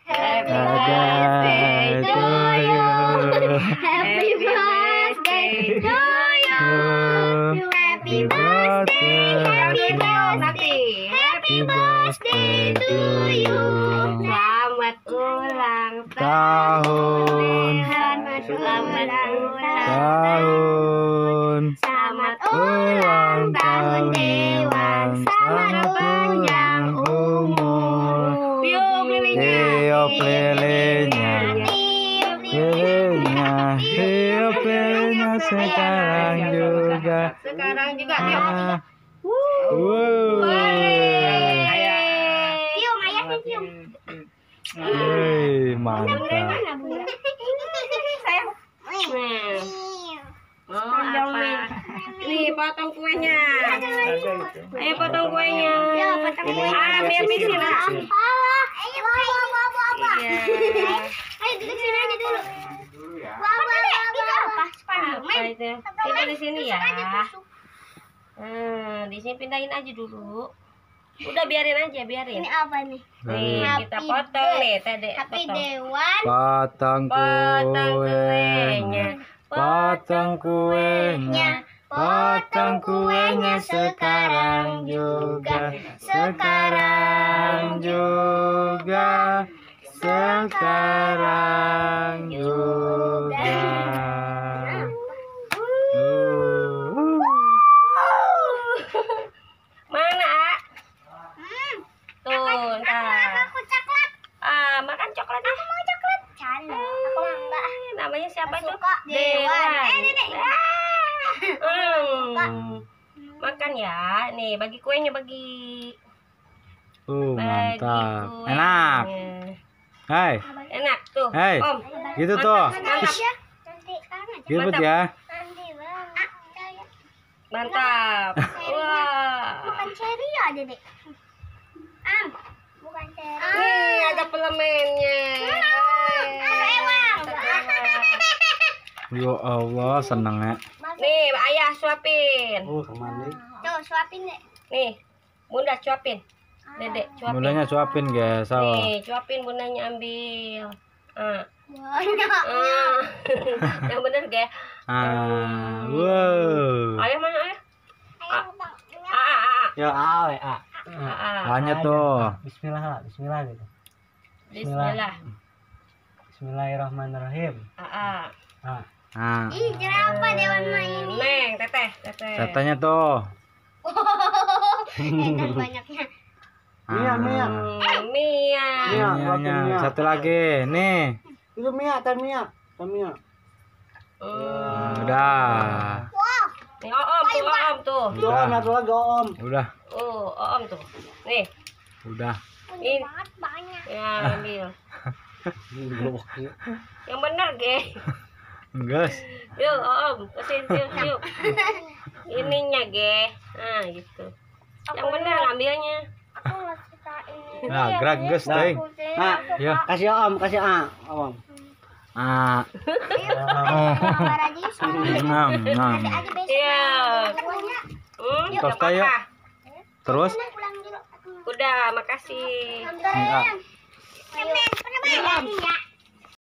Happy birthday to you. Happy birthday to you. Happy birthday, happy birthday, happy birthday to you. Selamat ulang tahun. Selamat ulang tahun. Selamat ulang tahun Dewan. Selamat panjang umur. Tiup lilinnya. Tiup lilinnya sekarang juga. Sekarang juga tiup. Cium ayahnya cium. Mantap. Mau apa? Nih potong kuenya. Ayo potong kuenya. Biar misin lah. Ayo bawa. Ayo duduk sini aja dulu. Apa itu? Kita di sini ya. Di sini pindahin aja dulu. Udah biarin aja, biarin. Ini apa nih? Nih kita potong nih, tadi potong. Dewan. Potong kuenya. Potong kuenya sekarang juga. Sekarang juga. Mana, A? Tuh, Aku coklat. Makan coklat. Aku mau coklat. Cari. Aku enggak. Namanya siapa tuh? Dewan. Dedek. Makan ya. Nih, bagi kuenya bagi. Mantap. Enak. Hai. Enak tuh. Hai. Om. Gitu tuh. Mantap. Gitu ya. Mantap. Wah. Bukan cherry ya, Dedek. Bukan cherry. Nih, ada pelemennya. Ya Allah, seneng ya. Nih, ayah suapin. Kemana? Tuh, suapin, Dek. Nih, bunda suapin. Dedek suapin. Bundanya suapin guys. Nih, suapin bundanya ambil. Banyak. Yang bener gak? Wow. Ayah mana ayah? Ya Banyak tuh. Bismillah gitu. Bismillah. Bismillahirrahmanirrahim. Ih, jerapah Dewan main. Neng, teteh. Katanya tuh. Dan banyaknya. Mia. Mianya. Satu lagi. Nih. Itu Mia. Udah. Nih, Om tuh. Udah. Satu lagi Om. Udah. Om tuh. Nih, Udah. ini. Banyak. Ya, ambil. Yang bener, ge. Guys. Yuk, Om, kesini yuk. Ininya, ge. Nah, gitu. Yang bener ngambilnya. Aku nggak suka ini. Nah, gerak guys, teh. Ya. Kasih Om. Om. Iya. Tos tayo. Terus? Udah, makasih. Ini, Pernah bayar ya?